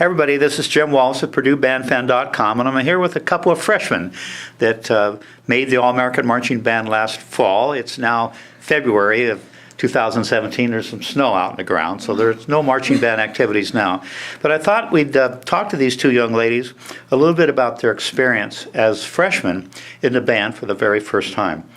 Everybody, this is Jim Wallace at PurdueBandFan.com, and I'm here with a couple of freshmen that made the All-American Marching Band last fall. It's now February of 2017. There's some snow out in the ground, so there's no marching band activities now. But I thought we'd talk to these two young ladies a little bit about their experience as freshmen in the band for the very first time.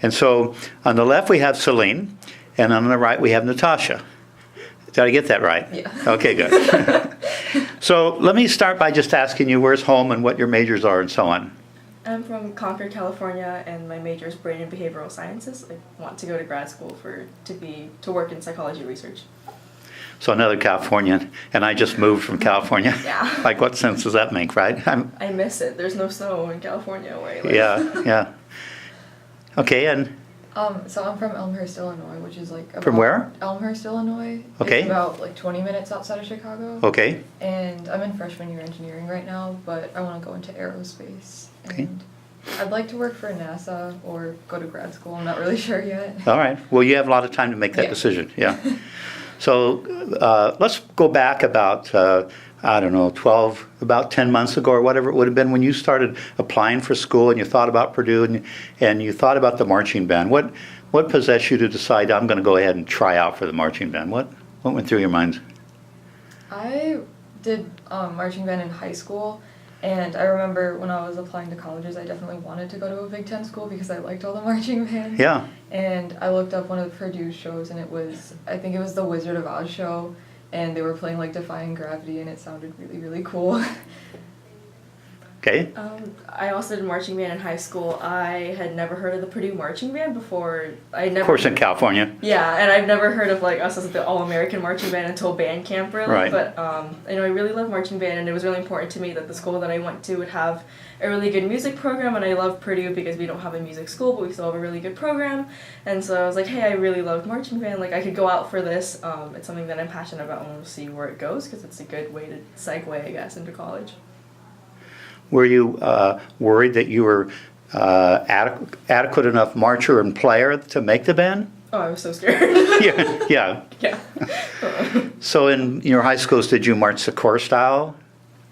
And so on the left we have Celine, and on the right we have Natasha. Did I get that right? Yeah. Okay, good. So let me start by just asking you where's home and what your majors are and so on. I'm from Concord, California, and my major is brain and behavioral sciences. I want to go to grad school to work in psychology research. So another Californian, and I just moved from California. Yeah. Like, what sense does that make, right? I miss it. There's no snow in California where I live. Yeah. Okay, and So I'm from Elmhurst, Illinois, which is like about from where? Elmhurst, Illinois. Okay. It's about like 20 minutes outside of Chicago. Okay. And I'm in freshman year engineering right now, but I want to go into aerospace. Okay. And I'd like to work for NASA or go to grad school. I'm not really sure yet. All right. Well, you have a lot of time to make that decision. Yeah. So let's go back about, I don't know, about 10 months ago or whatever it would have been when you started applying for school and you thought about Purdue and you thought about the marching band. What possessed you to decide I'm going to go ahead and try out for the marching band? What went through your mind? I did marching band in high school, and I remember when I was applying to colleges, I definitely wanted to go to a Big Ten school because I liked all the marching bands. Yeah. And I looked up one of the Purdue shows, and I think it was the Wizard of Oz show, and they were playing like Defying Gravity, and it sounded really, really cool. Okay. I also did marching band in high school. I had never heard of the Purdue Marching Band before. Of course, in California. Yeah, and I've never heard of like us as the All-American Marching Band until band camp, really. Right. But I really love marching band, and it was really important to me that the school that I went to would have a really good music program. And I love Purdue because we don't have a music school, but we still have a really good program. And so I was like, hey, I really love marching band. Like, I could go out for this. It's something that I'm passionate about, and we'll see where it goes because it's a good way to segue, I guess, into college. Were you worried that you were adequate enough marcher and player to make the band? Oh, I was so scared. Yeah. Yeah. So in your high schools, did you march the corps style?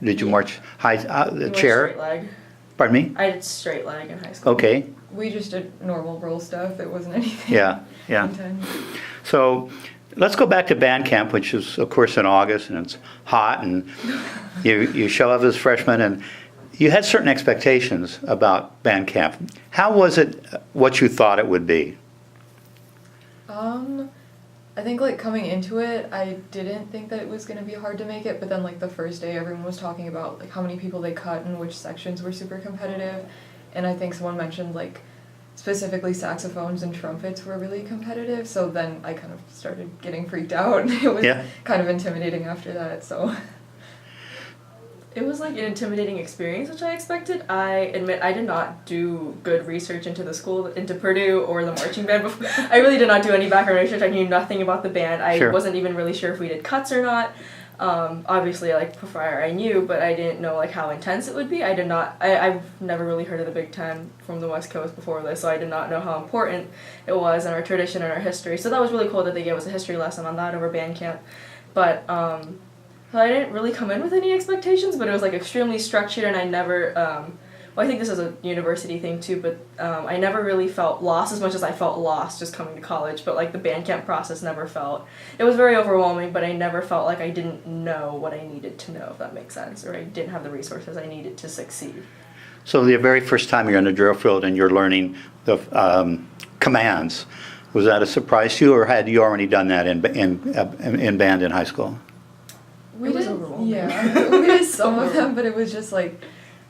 Did you march the chair? Straight leg. Pardon me? I did straight leg in high school. Okay. We just did normal roll stuff. It wasn't anything Yeah. intense. So let's go back to band camp, which is, of course, in August, and it's hot, and you show up as freshmen, and you had certain expectations about band camp. How was it what you thought it would be? I think like coming into it, I didn't think that it was going to be hard to make it, but then like the first day everyone was talking about like how many people they cut and which sections were super competitive, and I think someone mentioned like specifically saxophones and trumpets were really competitive, so then I kind of started getting freaked out. It was kind of intimidating after that, so... It was like an intimidating experience, which I expected. I admit I did not do good research into the school, into Purdue or the marching band before. I really did not do any background research. I knew nothing about the band. I wasn't even really sure if we did cuts or not. Obviously, like prior I knew, but I didn't know like how intense it would be. I've never really heard of the Big Ten from the West Coast before this, so I did not know how important it was in our tradition and our history. So that was really cool that they gave us a history lesson on that over band camp. But so I didn't really come in with any expectations, but it was like extremely structured, and I never, well, I think this is a university thing too, but I never really felt lost as much as I felt lost just coming to college, but like the band camp process never felt, it was very overwhelming, but I never felt like I didn't know what I needed to know, if that makes sense, or I didn't have the resources I needed to succeed. So the very first time you're in the drill field and you're learning the commands, was that a surprise to you, or had you already done that in band in high school? We did some of them, but it was just like,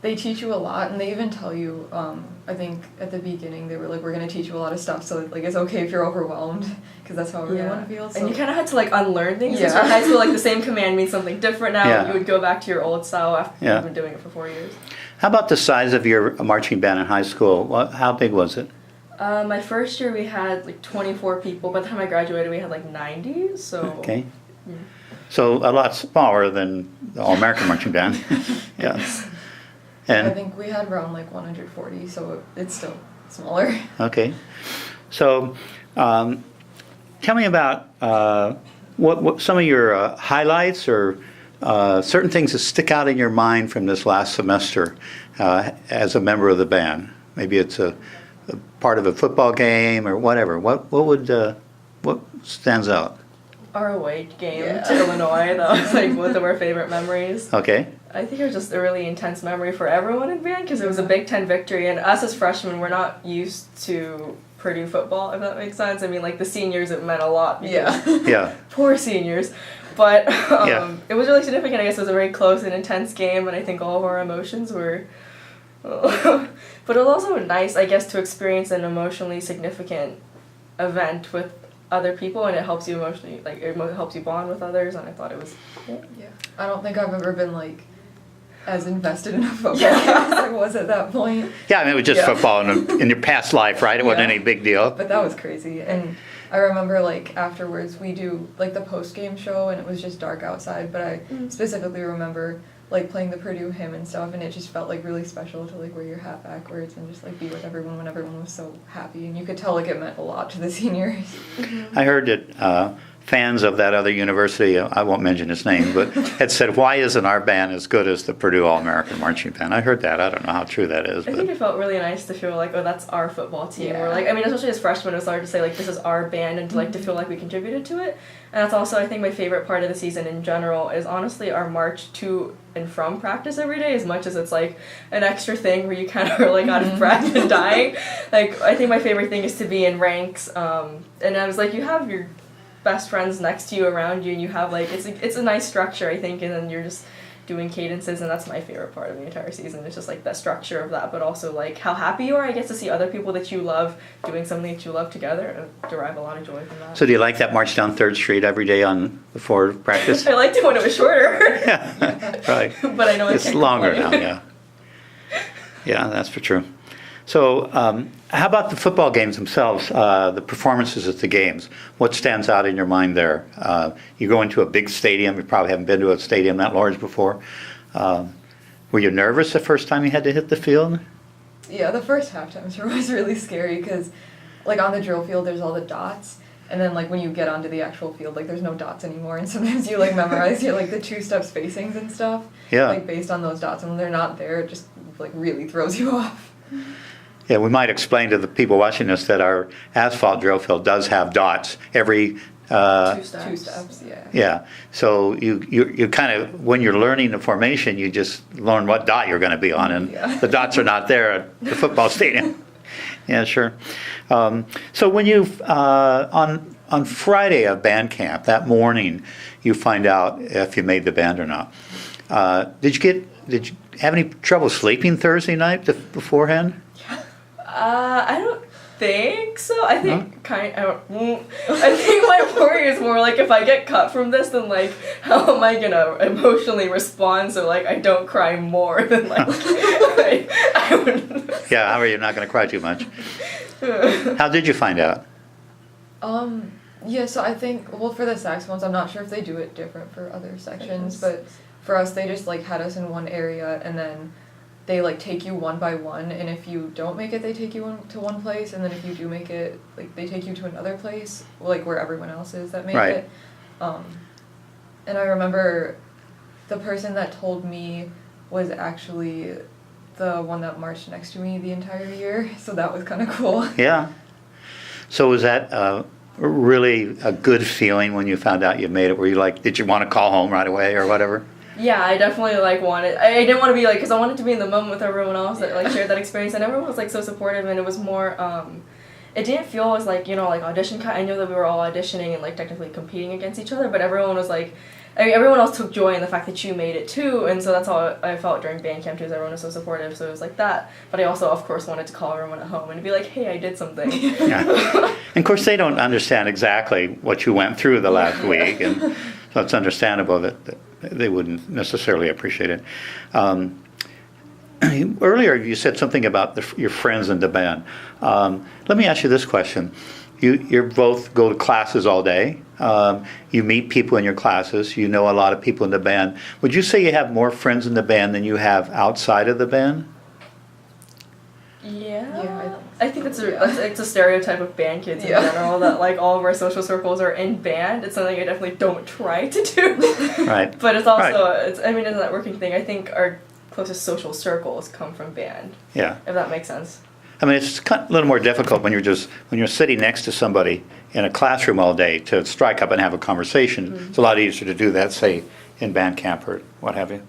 they teach you a lot, and they even tell you, I think at the beginning they were like, we're going to teach you a lot of stuff, so like it's okay if you're overwhelmed, because that's how everyone feels. So. And you kind of had to like unlearn things. Yeah. In high school, like the same command means something different now, and you would go back to your old style after you've been doing it for 4 years. How about the size of your marching band in high school? How big was it? My first year we had like 24 people. By the time I graduated, we had like 90, so... Okay. Yeah. So a lot smaller than the All-American Marching Band. Yes. And I think we had around like 140, so it's still smaller. Okay. So tell me about what some of your highlights or certain things that stick out in your mind from this last semester as a member of the band. Maybe it's a part of a football game or whatever. What stands out? Our away game to Illinois, that was like one of our favorite memories. Okay. I think it was just a really intense memory for everyone in band because it was a Big Ten victory, and us as freshmen, we're not used to Purdue football, if that makes sense. I mean, like the seniors, it meant a lot. Yeah. Poor seniors. But it was really significant. I guess it was a very close and intense game, and I think all of our emotions were... but it was also nice, I guess, to experience an emotionally significant event with other people, and it helps you emotionally, like it helps you bond with others, and I thought it was... Yeah. I don't think I've ever been like as invested in a football game as I was at that point. Yeah, I mean, it was just football in your past life, right? It wasn't any big deal. But that was crazy. And I remember, like, afterwards, we do, like, the post-game show, and it was just dark outside, but I specifically remember, like, playing the Purdue hymn and stuff, and it just felt, like, really special to, like, wear your hat backwards and just, like, be with everyone when everyone was so happy. And you could tell, like, it meant a lot to the seniors. I heard that fans of that other university, I won't mention its name, but had said, why isn't our band as good as the Purdue All-American Marching Band? I heard that. I don't know how true that is. I think it felt really nice to feel like, oh, that's our football team. Yeah. Or like, I mean, especially as freshmen, it was hard to say, like, this is our band, and to, like, to feel like we contributed to it. And that's also, I think, my favorite part of the season in general is honestly our march to and from practice every day, as much as it's, like, an extra thing where you kind of are, like, out of breath and dying. Like, I think my favorite thing is to be in ranks, and I was like, you have your best friends next to you, around you, and you have like it's a nice structure, I think, and then you're just doing cadences, and that's my favorite part of the entire season. It's just like the structure of that, but also like how happy you are, I guess, to see other people that you love doing something that you love together, and derive a lot of joy from that. So do you like that march down 3rd Street every day before practice? I liked it when it was shorter. Yeah, right. But I know it's longer now. Yeah, that's for true. So how about the football games themselves, the performances at the games? What stands out in your mind there? You go into a big stadium. You probably haven't been to a stadium that large before. Were you nervous the first time you had to hit the field? Yeah, the first halftime show was really scary because, like, on the drill field, there's all the dots. And then, like, when you get onto the actual field, like, there's no dots anymore. And sometimes you, like, memorize your, like, the 2-step spacings and stuff. Yeah. Like, based on those dots. And when they're not there, it just, like, really throws you off. Yeah, we might explain to the people watching this that our asphalt drill field does have dots every 2 steps. 2 steps, yeah. Yeah, so you kind of, when you're learning the formation, you just learn what dot you're going to be on, and the dots are not there at the football stadium. Yeah, sure. So when you on Friday of band camp, that morning, you find out if you made the band or not. Did you have any trouble sleeping Thursday night beforehand? I don't think so. I think I think my worry is more like if I get cut from this, then like how am I gonna emotionally respond so like I don't cry more than like, I would. Yeah, how are you not gonna cry too much? How did you find out? Yeah, so I think, well, for the saxophones, I'm not sure if they do it different for other sections, but for us, they just like had us in one area, and then they like take you one by one, and if you don't make it, they take you to one place, and then if you do make it, like they take you to another place, like where everyone else is that made it. And I remember the person that told me was actually the one that marched next to me the entire year, so that was kind of cool. Yeah. So was that really a good feeling when you found out you made it? Were you like, did you want to call home right away or whatever? Yeah, I definitely like wanted. I didn't want to be like, because I wanted to be in the moment with everyone else that like shared that experience, and everyone was like so supportive, and it was more. It didn't feel as like, you know, like audition. I knew that we were all auditioning and like technically competing against each other, but everyone was like, I mean, everyone else took joy in the fact that you made it too, and so that's how I felt during band camp too. Is everyone was so supportive, so it was like that. But I also, of course, wanted to call everyone at home and be like, hey, I did something. Yeah. And of course, they don't understand exactly what you went through the last week, and so it's understandable that they wouldn't necessarily appreciate it. Earlier, you said something about your friends in the band. Let me ask you this question. You both go to classes all day. You meet people in your classes. You know a lot of people in the band. Would you say you have more friends in the band than you have outside of the band? Yeah, Yeah, I think that's it's a stereotype of band kids in general that like all of our social circles are in band. It's something I definitely don't try to do. Right. But it's also Right. it's a networking thing. I think our closest social circles come from band. Yeah. If that makes sense. I mean, it's a little more difficult when you're sitting next to somebody in a classroom all day to strike up and have a conversation. Mm-hmm. It's a lot easier to do that, say, in band camp or what have you.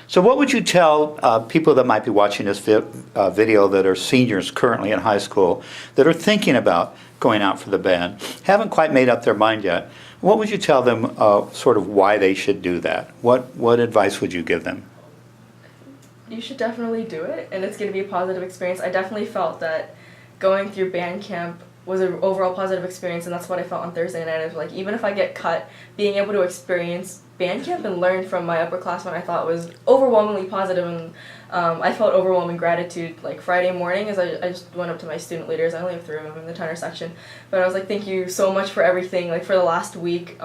So what would you tell people that might be watching this video that are seniors currently in high school that are thinking about going out for the band, haven't quite made up their mind yet? What would you tell them sort of why they should do that? What advice would you give them? You should definitely do it, and it's going to be a positive experience. I definitely felt that going through band camp was an overall positive experience, and that's what I felt on Thursday night. I was like, even if I get cut, being able to experience band camp and learn from my upperclassmen I thought was overwhelmingly positive, and I felt overwhelming gratitude. Like Friday morning, as I just went up to my student leaders, I only have 3 of them in the tenor section, but I was like, thank you so much for everything, like for the last week,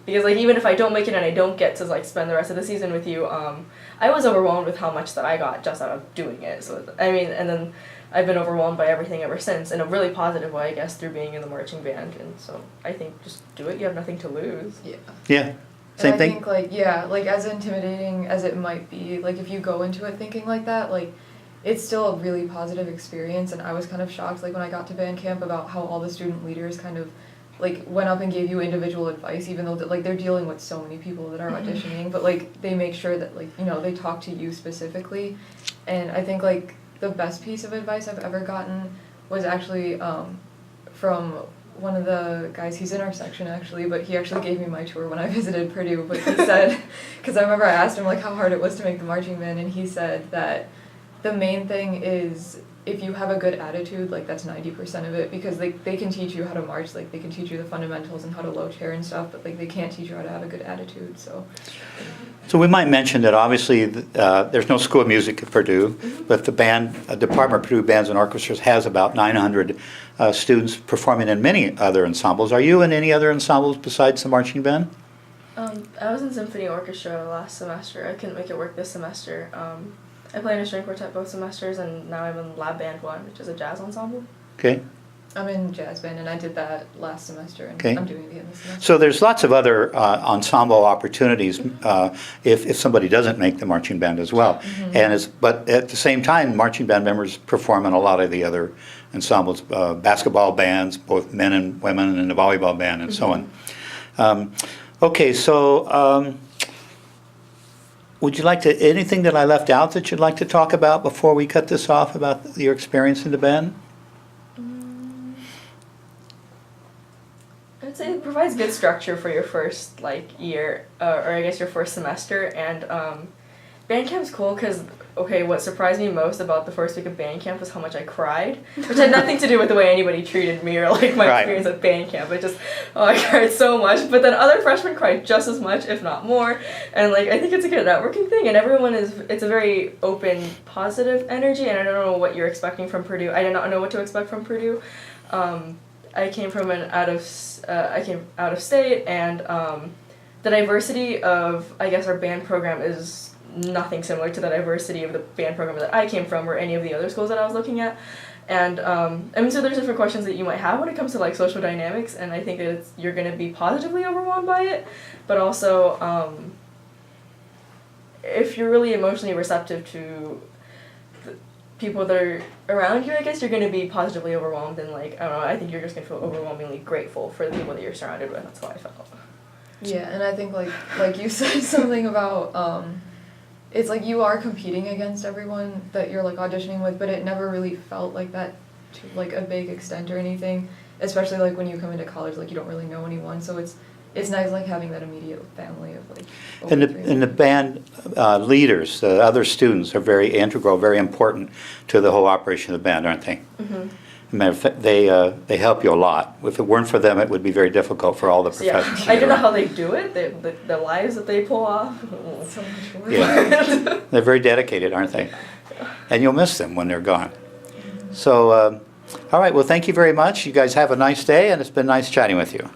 because like even if I don't make it and I don't get to like spend the rest of the season with you, I was overwhelmed with how much that I got just out of doing it. So I mean, and then I've been overwhelmed by everything ever since, in a really positive way, I guess, through being in the marching band. And so I think just do it. You have nothing to lose. Yeah. Yeah. Same and I thing? think, like, as intimidating as it might be, like, if you go into it thinking like that, like, it's still a really positive experience. And I was kind of shocked, like, when I got to band camp about how all the student leaders kind of, like, went up and gave you individual advice, even though, like, they're dealing with so many people that are auditioning. But, like, they make sure that, like, you know, they talk to you specifically. And I think, like, the best piece of advice I've ever gotten was actually from one of the guys. He's in our section actually, but he actually gave me my tour when I visited Purdue. But he said, because I remember I asked him like how hard it was to make the marching band, and he said that the main thing is if you have a good attitude, like that's 90% of it, because they can teach you how to march, like they can teach you the fundamentals and how to low chair and stuff, but like they can't teach you how to have a good attitude. So we might mention that obviously there's no school of music at Purdue, but the band, Department of Purdue Bands and Orchestras has about 900 students performing in many other ensembles. Are you in any other ensembles besides the marching band? I was in symphony orchestra last semester. I couldn't make it work this semester. I play in a string quartet both semesters, and now I'm in lab band 1, which is a jazz ensemble. Okay. I'm in jazz band, and I did that last semester, and Okay. I'm doing it again this semester. So there's lots of other ensemble opportunities if somebody doesn't make the marching band as well. But at the same time, marching band members perform in a lot of the other ensembles, basketball bands, both men and women, and the volleyball band, and so on. Okay, so would you like to, anything that I left out that you'd like to talk about before we cut this off about your experience in the band? I would say it provides good structure for your first year, or I guess your first semester, and band camp's cool because, okay, what surprised me most about the first week of band camp was how much I cried, which had nothing to do with the way anybody treated me or like my experience at band camp. I cried so much, but then other freshmen cried just as much, if not more, and like I think it's a good networking thing, and it's a very open, positive energy, and I don't know what you're expecting from Purdue. I did not know what to expect from Purdue. I came from out of state, and the diversity of, I guess, our band program is nothing similar to the diversity of the band program that I came from or any of the other schools that I was looking at. And so there's different questions that you might have when it comes to like social dynamics, and I think that you're going to be positively overwhelmed by it, but also if you're really emotionally receptive to people that are around you, I guess you're going to be positively overwhelmed, and like, I don't know, I think you're just going to feel overwhelmingly grateful for the people that you're surrounded with. That's how I felt. Yeah, and I think like you said something about it's like you are competing against everyone that you're like auditioning with, but it never really felt like that to like a big extent or anything, especially like when you come into college, like you don't really know anyone, so it's nice like having that immediate family of like. And the band leaders, the other students, are very integral, very important to the whole operation of the band, aren't they? Mm-hmm. Matter of fact, they help you a lot. If it weren't for them, it would be very difficult for all the professionals. Yeah, I don't know how they do it. The lives that they pull off. So much work. Yeah, they're very dedicated, aren't they? And you'll miss them when they're gone. So, all right. Well, thank you very much. You guys have a nice day, and it's been nice chatting with you.